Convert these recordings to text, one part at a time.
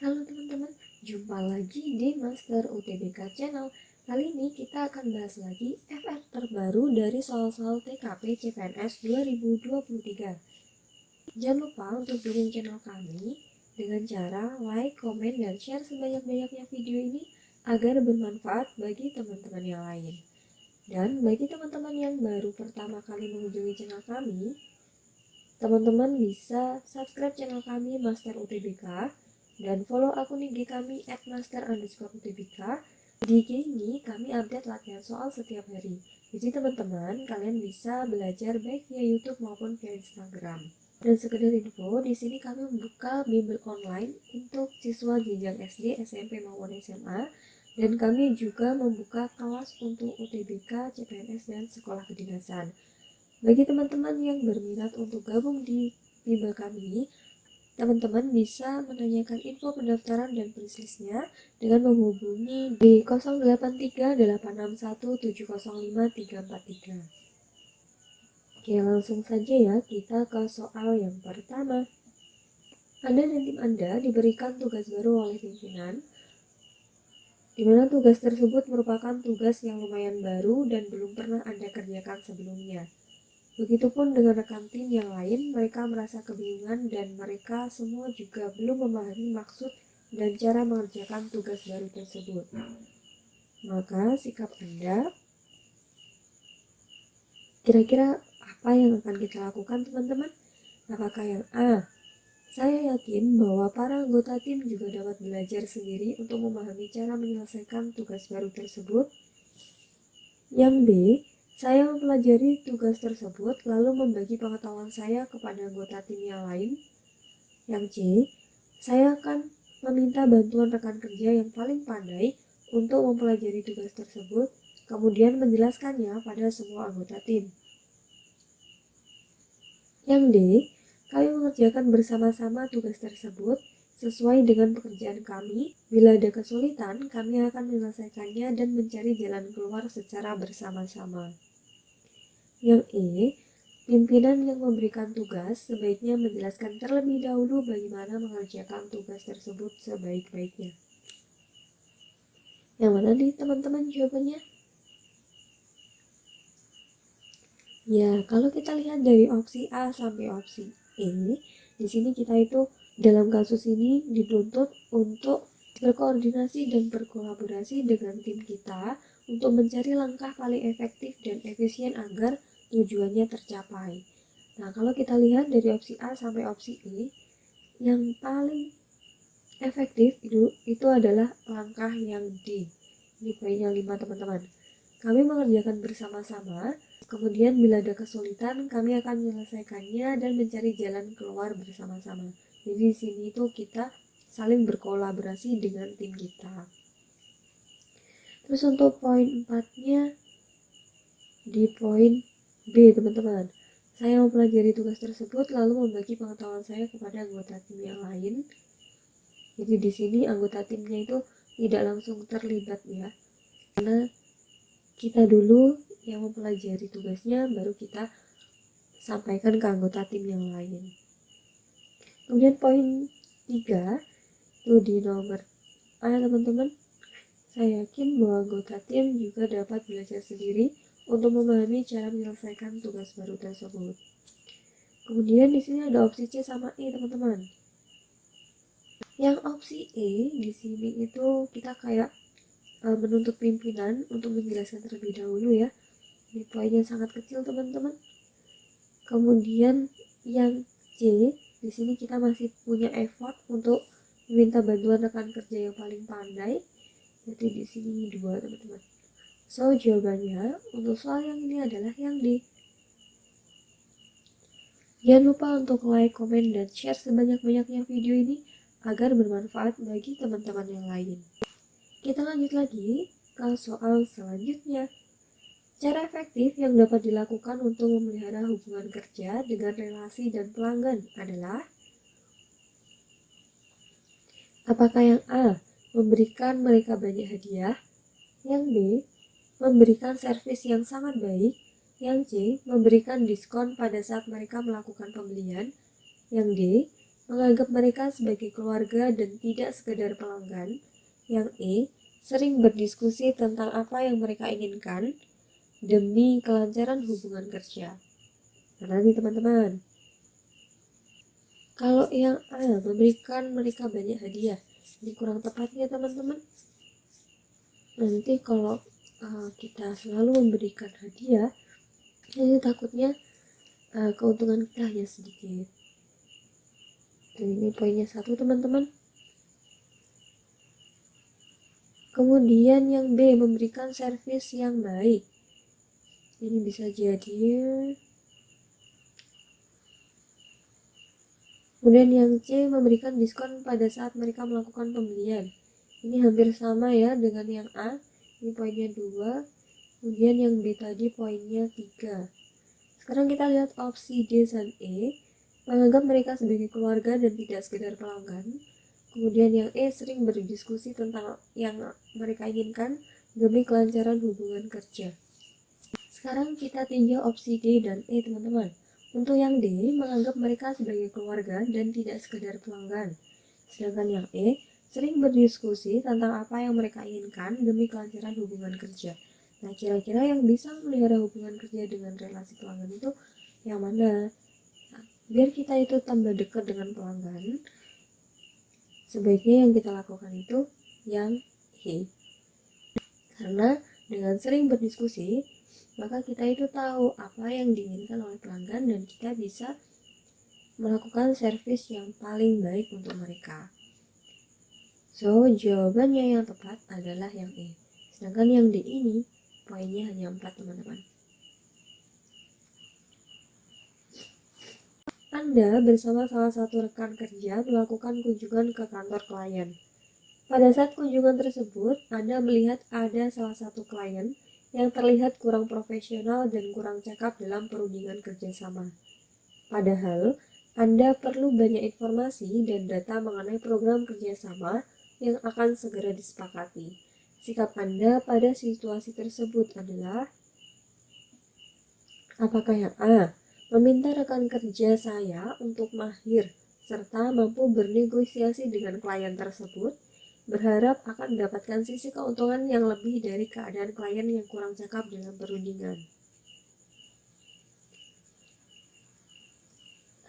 Halo teman-teman, jumpa lagi di Master UTBK Channel. Kali ini kita akan bahas lagi FR terbaru dari soal-soal TKP CPNS 2023. Jangan lupa untuk dukung channel kami dengan cara like, komen, dan share sebanyak-banyaknya video ini agar bermanfaat bagi teman-teman yang lain. Dan bagi teman-teman yang baru pertama kali mengunjungi channel kami, teman-teman bisa subscribe channel kami Master UTBK dan follow akun IG kami @master_utbk. Di IG ini kami update latihan soal setiap hari. Jadi teman-teman, kalian bisa belajar baik via YouTube maupun via Instagram. Dan sekedar info, di sini kami membuka bimbel online untuk siswa jenjang SD, SMP maupun SMA. Dan kami juga membuka kelas untuk UTBK, CPNS, dan sekolah kedinasan. Bagi teman-teman yang berminat untuk gabung di bimbel kami, teman-teman bisa menanyakan info pendaftaran dan prislistnya dengan menghubungi di 083861705343. Oke, langsung saja ya kita ke soal yang pertama. Anda dan tim Anda diberikan tugas baru oleh pimpinan, di mana tugas tersebut merupakan tugas yang lumayan baru dan belum pernah Anda kerjakan sebelumnya. Begitupun dengan rekan tim yang lain, mereka merasa kebingungan dan mereka semua juga belum memahami maksud dan cara mengerjakan tugas baru tersebut. Maka sikap Anda, kira-kira apa yang akan kita lakukan teman-teman? Apakah yang A, saya yakin bahwa para anggota tim juga dapat belajar sendiri untuk memahami cara menyelesaikan tugas baru tersebut? Yang B, saya mempelajari tugas tersebut lalu membagi pengetahuan saya kepada anggota tim yang lain. Yang C, saya akan meminta bantuan rekan kerja yang paling pandai untuk mempelajari tugas tersebut, kemudian menjelaskannya pada semua anggota tim. Yang D, kami mengerjakan bersama-sama tugas tersebut sesuai dengan pekerjaan kami. Bila ada kesulitan, kami akan menyelesaikannya dan mencari jalan keluar secara bersama-sama. Yang E, pimpinan yang memberikan tugas sebaiknya menjelaskan terlebih dahulu bagaimana mengerjakan tugas tersebut sebaik-baiknya. Yang mana nih teman-teman jawabannya? Ya, kalau kita lihat dari opsi A sampai opsi E, di sini kita itu dalam kasus ini dituntut untuk berkoordinasi dan berkolaborasi dengan tim kita untuk mencari langkah paling efektif dan efisien agar tujuannya tercapai. Nah, kalau kita lihat dari opsi A sampai opsi E, yang paling efektif itu adalah langkah yang D. Ini poinnya 5 teman-teman. Kami mengerjakan bersama-sama, kemudian bila ada kesulitan, kami akan menyelesaikannya dan mencari jalan keluar bersama-sama. Jadi di sini itu kita saling berkolaborasi dengan tim kita. Terus untuk poin 4-nya di poin B, teman-teman. Saya mempelajari tugas tersebut lalu membagi pengetahuan saya kepada anggota tim yang lain. Jadi di sini anggota timnya itu tidak langsung terlibat ya. Karena kita dulu yang mempelajari tugasnya baru kita sampaikan ke anggota tim yang lain. Kemudian poin 3 itu di nomor A, teman-teman. Saya yakin bahwa anggota tim juga dapat belajar sendiri untuk memahami cara menyelesaikan tugas baru tersebut. Kemudian di sini ada opsi C sama E, teman-teman. Yang opsi E di sini itu kita kayak menuntut pimpinan untuk menjelaskan terlebih dahulu ya. Ini poinnya sangat kecil, teman-teman. Kemudian yang C, di sini kita masih punya effort untuk meminta bantuan rekan kerja yang paling pandai. Jadi di sini 2, teman-teman. So, jawabannya untuk soal yang ini adalah yang D. Jangan lupa untuk like, komen, dan share sebanyak-banyaknya video ini agar bermanfaat bagi teman-teman yang lain. Kita lanjut lagi ke soal selanjutnya. Cara efektif yang dapat dilakukan untuk memelihara hubungan kerja dengan relasi dan pelanggan adalah: apakah yang A, memberikan mereka banyak hadiah, yang B, memberikan servis yang sangat baik, yang C, memberikan diskon pada saat mereka melakukan pembelian, yang D, menganggap mereka sebagai keluarga dan tidak sekedar pelanggan. Yang E, sering berdiskusi tentang apa yang mereka inginkan demi kelancaran hubungan kerja. Mana nih teman-teman? Kalau yang A, memberikan mereka banyak hadiah, ini kurang tepatnya teman-teman. Nanti kalau kita selalu memberikan hadiah, ini takutnya keuntungan kita hanya sedikit. Dan ini poinnya 1 teman-teman. Kemudian yang B, memberikan servis yang baik. Ini bisa jadi. Kemudian yang C, memberikan diskon pada saat mereka melakukan pembelian. Ini hampir sama ya dengan yang A. Ini poinnya 2. Kemudian yang B tadi poinnya 3. Sekarang kita lihat opsi D dan E, menganggap mereka sebagai keluarga dan tidak sekedar pelanggan. Kemudian yang E, sering berdiskusi tentang yang mereka inginkan demi kelancaran hubungan kerja. Sekarang kita tinjau opsi D dan E teman-teman. Untuk yang D, menganggap mereka sebagai keluarga dan tidak sekedar pelanggan. Sedangkan yang E, sering berdiskusi tentang apa yang mereka inginkan demi kelancaran hubungan kerja. Nah, kira-kira yang bisa melihara hubungan kerja dengan relasi pelanggan itu yang mana? Nah, biar kita itu tambah dekat dengan pelanggan, sebaiknya yang kita lakukan itu yang E. Karena dengan sering berdiskusi, maka kita itu tahu apa yang diinginkan oleh pelanggan dan kita bisa melakukan servis yang paling baik untuk mereka. So, jawabannya yang tepat adalah yang E. Sedangkan yang D ini poinnya hanya 4 teman-teman. Anda bersama salah satu rekan kerja melakukan kunjungan ke kantor klien. Pada saat kunjungan tersebut, Anda melihat ada salah satu klien yang terlihat kurang profesional dan kurang cakap dalam perundingan kerjasama. Padahal, Anda perlu banyak informasi dan data mengenai program kerjasama yang akan segera disepakati. Sikap Anda pada situasi tersebut adalah, apakah yang A, meminta rekan kerja saya untuk mahir serta mampu bernegosiasi dengan klien tersebut, berharap akan mendapatkan sisi keuntungan yang lebih dari keadaan klien yang kurang cakap dalam perundingan.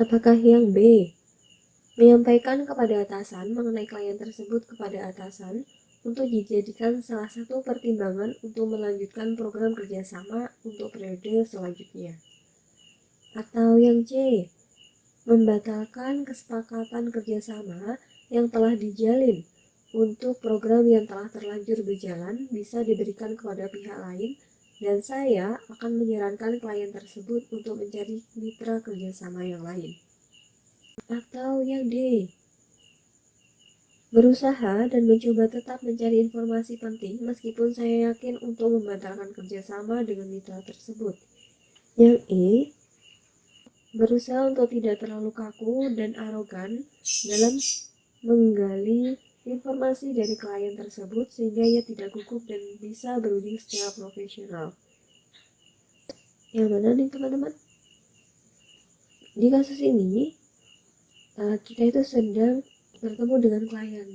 Apakah yang B, menyampaikan kepada atasan mengenai klien tersebut kepada atasan untuk dijadikan salah satu pertimbangan untuk melanjutkan program kerjasama untuk periode selanjutnya? Atau yang C, membatalkan kesepakatan kerjasama yang telah dijalin untuk program yang telah terlanjur berjalan bisa diberikan kepada pihak lain dan saya akan menyarankan klien tersebut untuk mencari mitra kerjasama yang lain. Atau yang D, berusaha dan mencoba tetap mencari informasi penting meskipun saya yakin untuk membatalkan kerjasama dengan mitra tersebut. Yang E, berusaha untuk tidak terlalu kaku dan arogan dalam menggali informasi dari klien tersebut sehingga ia tidak gugup dan bisa berunding secara profesional. Yang mana nih teman-teman? Di kasus ini kita itu sedang bertemu dengan klien.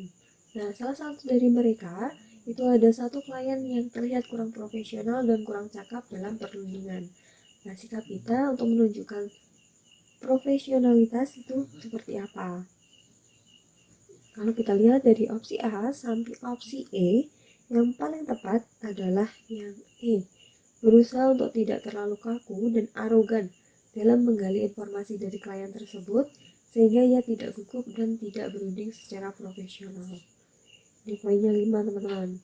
Nah, salah satu dari mereka itu ada satu klien yang terlihat kurang profesional dan kurang cakap dalam perundingan. Nah, sikap kita untuk menunjukkan profesionalitas itu seperti apa? Kalau kita lihat dari opsi A sampai opsi E, yang paling tepat adalah yang E. Berusaha untuk tidak terlalu kaku dan arogan dalam menggali informasi dari klien tersebut, sehingga ia tidak gugup dan tidak berunding secara profesional. Di poinnya 5 teman-teman.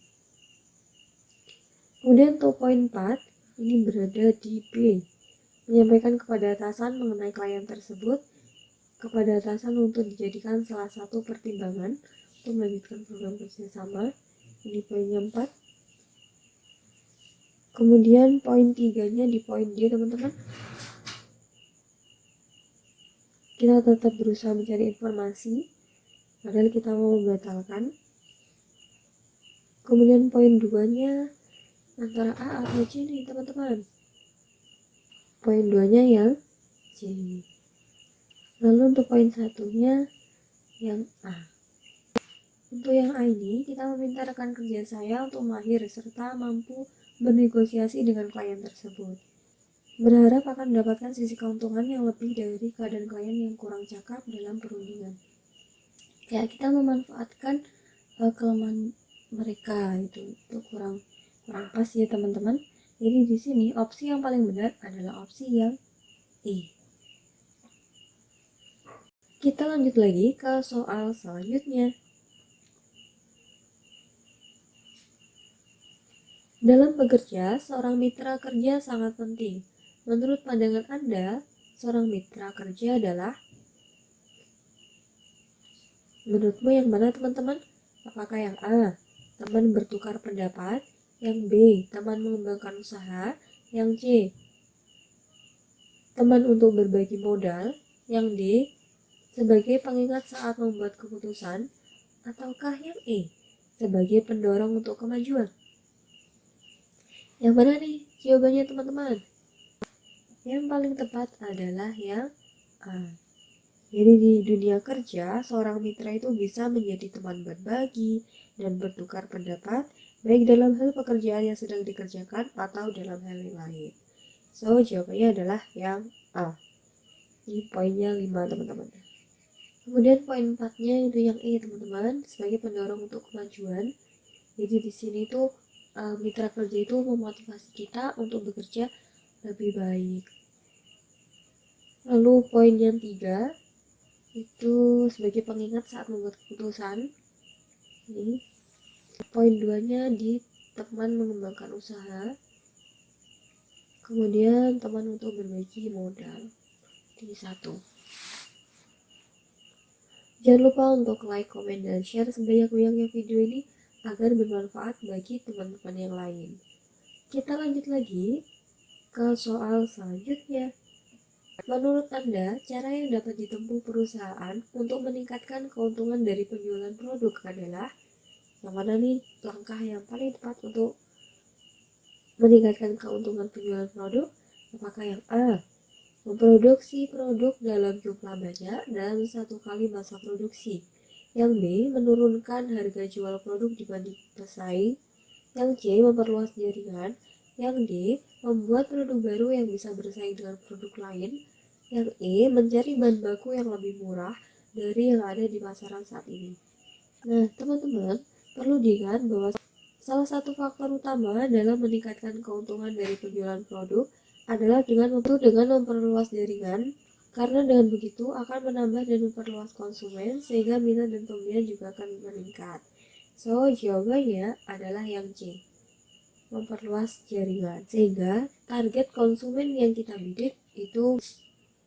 Kemudian untuk poin 4, ini berada di B. Menyampaikan kepada atasan mengenai klien tersebut, kepada atasan untuk dijadikan salah satu pertimbangan untuk melanjutkan program kerjasama. Ini poinnya 4. Kemudian poin 3-nya di poin D teman-teman. Kita tetap berusaha mencari informasi padahal kita mau membatalkan. Kemudian poin 2-nya antara A atau C nih teman-teman. Poin 2-nya yang C. Lalu untuk poin 1-nya yang A. Untuk yang A ini, kita meminta rekan kerja saya untuk mahir serta mampu bernegosiasi dengan klien tersebut. Berharap akan mendapatkan sisi keuntungan yang lebih dari keadaan klien yang kurang cakap dalam perundingan. Ya, kita memanfaatkan kelemahan mereka itu kurang pas ya teman-teman. Jadi di sini opsi yang paling benar adalah opsi yang E. Kita lanjut lagi ke soal selanjutnya. Dalam bekerja, seorang mitra kerja sangat penting. Menurut pandangan Anda, seorang mitra kerja adalah? Menurutmu yang mana teman-teman? Apakah yang A, teman bertukar pendapat? Yang B, teman mengembangkan usaha? Yang C, teman untuk berbagi modal? Yang D, sebagai pengingat saat membuat keputusan? Ataukah yang E, sebagai pendorong untuk kemajuan? Yang mana nih jawabannya teman-teman? Yang paling tepat adalah yang A. Jadi di dunia kerja, seorang mitra itu bisa menjadi teman berbagi dan bertukar pendapat, baik dalam hal pekerjaan yang sedang dikerjakan atau dalam hal yang lain. So, jawabannya adalah yang A. Ini poinnya 5 teman-teman. Kemudian poin 4-nya itu yang E teman-teman, sebagai pendorong untuk kemajuan. Jadi di sini tuh mitra kerja itu memotivasi kita untuk bekerja lebih baik. Lalu poin yang 3 itu sebagai pengingat saat membuat keputusan. Ini poin 2-nya di teman mengembangkan usaha. Kemudian teman untuk berbagi modal. Ini 1. Jangan lupa untuk like, comment, dan share sebanyak-banyaknya video ini agar bermanfaat bagi teman-teman yang lain. Kita lanjut lagi ke soal selanjutnya. Menurut Anda, cara yang dapat ditempuh perusahaan untuk meningkatkan keuntungan dari penjualan produk adalah yang mana nih langkah yang paling tepat untuk meningkatkan keuntungan penjualan produk? Apakah yang A, memproduksi produk dalam jumlah banyak dalam satu kali masa produksi? Yang B, menurunkan harga jual produk dibanding pesaing? Yang C, memperluas jaringan? Yang D, membuat produk baru yang bisa bersaing dengan produk lain? Yang E, mencari bahan baku yang lebih murah dari yang ada di pasaran saat ini. Nah, teman-teman, perlu diingat bahwa salah satu faktor utama dalam meningkatkan keuntungan dari penjualan produk adalah dengan memperluas jaringan, karena dengan begitu akan menambah dan memperluas konsumen sehingga minat dan pembelian juga akan meningkat. So, jawabannya adalah yang C, memperluas jaringan, sehingga target konsumen yang kita bidik itu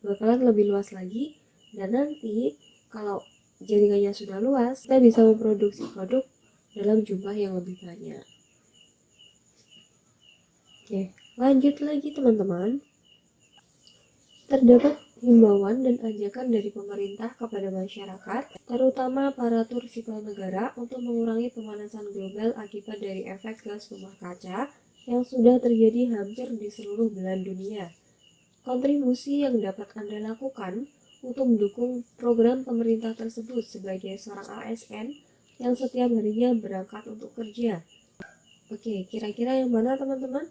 bakalan lebih luas lagi, dan nanti kalau jaringannya sudah luas, kita bisa memproduksi produk dalam jumlah yang lebih banyak. Oke, lanjut lagi teman-teman. Terdapat himbauan dan ajakan dari pemerintah kepada masyarakat, terutama aparatur sipil negara, untuk mengurangi pemanasan global akibat dari efek gas rumah kaca yang sudah terjadi hampir di seluruh belahan dunia. Kontribusi yang dapat Anda lakukan untuk mendukung program pemerintah tersebut sebagai seorang ASN yang setiap harinya berangkat untuk kerja. Oke, kira-kira yang mana teman-teman?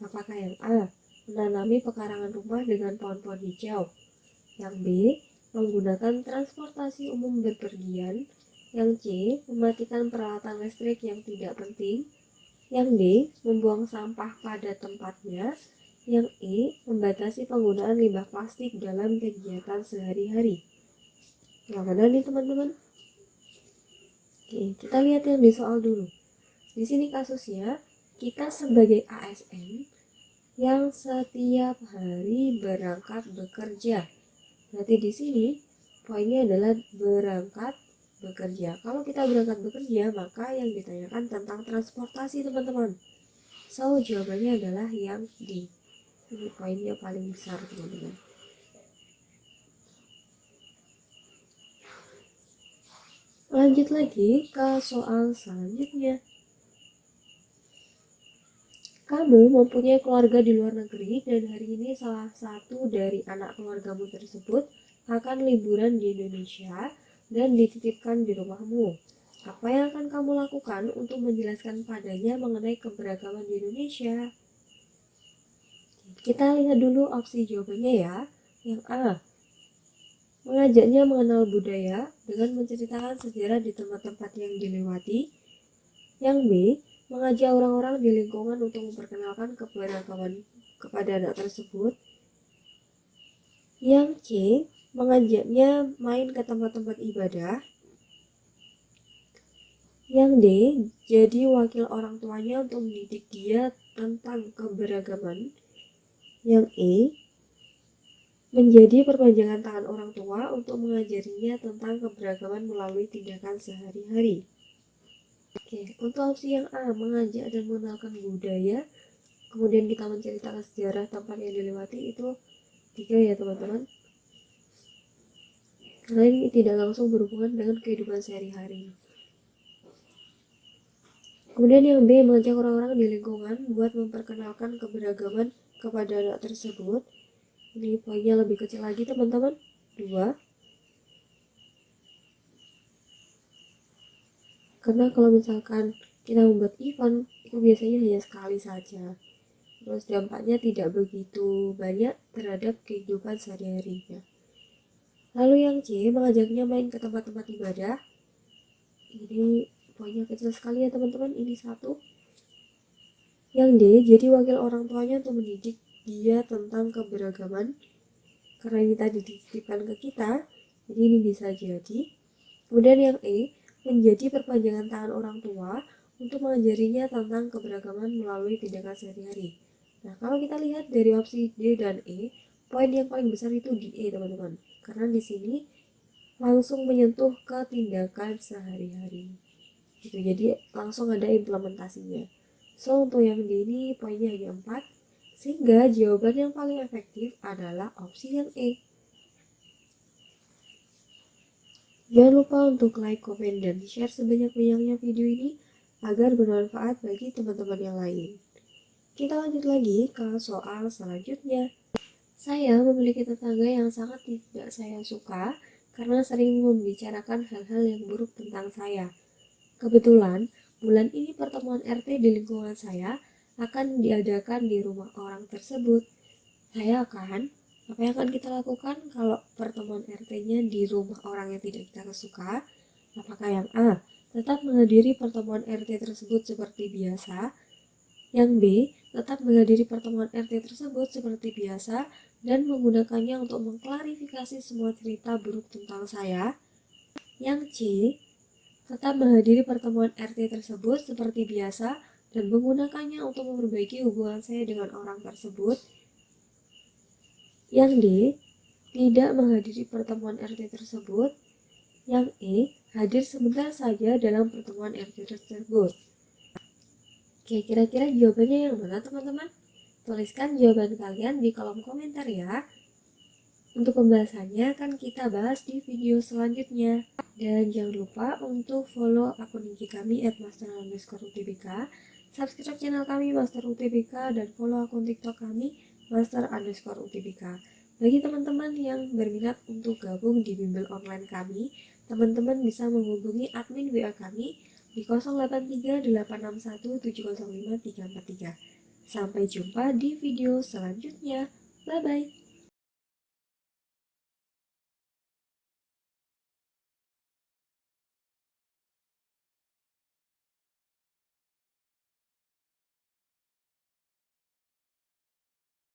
Apakah yang A, menanami pekarangan rumah dengan pohon-pohon hijau? Yang B, menggunakan transportasi umum berpergian? Yang C, mematikan peralatan listrik yang tidak penting? Yang D, membuang sampah pada tempatnya? Yang E, membatasi penggunaan limbah plastik dalam kegiatan sehari-hari. Yang mana nih teman-teman? Oke, kita lihat yang di soal dulu. Di sini kasusnya, kita sebagai ASN yang setiap hari berangkat bekerja. Berarti di sini poinnya adalah berangkat bekerja. Kalau kita berangkat bekerja, maka yang ditanyakan tentang transportasi teman-teman. So, jawabannya adalah yang D. Ini poinnya paling besar teman-teman. Lanjut lagi ke soal selanjutnya. Kamu mempunyai keluarga di luar negeri dan hari ini salah satu dari anak keluargamu tersebut akan liburan di Indonesia dan dititipkan di rumahmu. Apa yang akan kamu lakukan untuk menjelaskan padanya mengenai keberagaman di Indonesia? Kita lihat dulu opsi jawabannya ya. Yang A, mengajaknya mengenal budaya dengan menceritakan sejarah di tempat-tempat yang dilewati. Yang B, mengajak orang-orang di lingkungan untuk memperkenalkan keberagaman kepada anak tersebut. Yang C, mengajaknya main ke tempat-tempat ibadah. Yang D, jadi wakil orang tuanya untuk mendidik dia tentang keberagaman. Yang E, menjadi perpanjangan tangan orang tua untuk mengajarinya tentang keberagaman melalui tindakan sehari-hari. Oke, untuk opsi yang A, mengajak dan mengenalkan budaya, kemudian kita menceritakan sejarah tempat yang dilewati, itu 3 ya teman-teman. Karena ini tidak langsung berhubungan dengan kehidupan sehari-hari. Kemudian yang B, mengajak orang-orang di lingkungan buat memperkenalkan keberagaman kepada anak tersebut. Ini poinnya lebih kecil lagi teman-teman, 2. Karena kalau misalkan kita membuat event, itu biasanya hanya sekali saja. Terus dampaknya tidak begitu banyak terhadap kehidupan sehari-harinya. Lalu yang C, mengajaknya main ke tempat-tempat ibadah. Ini poinnya kecil sekali ya teman-teman, ini 1. Yang D, jadi wakil orang tuanya untuk mendidik dia tentang keberagaman. Karena ini tadi dititipkan ke kita, jadi ini bisa jadi. Kemudian yang E, menjadi perpanjangan tangan orang tua untuk mengajarinya tentang keberagaman melalui tindakan sehari-hari. Nah, kalau kita lihat dari opsi D dan E, poin yang paling besar itu di E teman-teman. Karena di sini langsung menyentuh ke tindakan sehari-hari. Gitu, jadi langsung ada implementasinya. So, untuk yang D ini poinnya hanya 4, sehingga jawaban yang paling efektif adalah opsi yang E. Jangan lupa untuk like, komen, dan share sebanyak-banyaknya video ini agar bermanfaat bagi teman-teman yang lain. Kita lanjut lagi ke soal selanjutnya. Saya memiliki tetangga yang sangat tidak saya suka karena sering membicarakan hal-hal yang buruk tentang saya. Kebetulan, bulan ini pertemuan RT di lingkungan saya akan diadakan di rumah orang tersebut. Apa yang akan kita lakukan kalau pertemuan RT-nya di rumah orang yang tidak kita suka? Apakah yang A, tetap menghadiri pertemuan RT tersebut seperti biasa? Yang B, tetap menghadiri pertemuan RT tersebut seperti biasa dan menggunakannya untuk mengklarifikasi semua cerita buruk tentang saya? Yang C, tetap menghadiri pertemuan RT tersebut seperti biasa dan menggunakannya untuk memperbaiki hubungan saya dengan orang tersebut? Yang D, tidak menghadiri pertemuan RT tersebut. Yang E, hadir sebentar saja dalam pertemuan RT tersebut. Oke, kira-kira jawabannya yang mana teman-teman? Tuliskan jawaban kalian di kolom komentar ya. Untuk pembahasannya akan kita bahas di video selanjutnya. Dan jangan lupa untuk follow akun IG kami @master_utbk, subscribe channel kami Master UTBK, dan follow akun TikTok kami Master_UTBK. Bagi teman-teman yang berminat untuk gabung di bimbel online kami, teman-teman bisa menghubungi admin WA kami di 083861705343. Sampai jumpa di video selanjutnya. Bye-bye.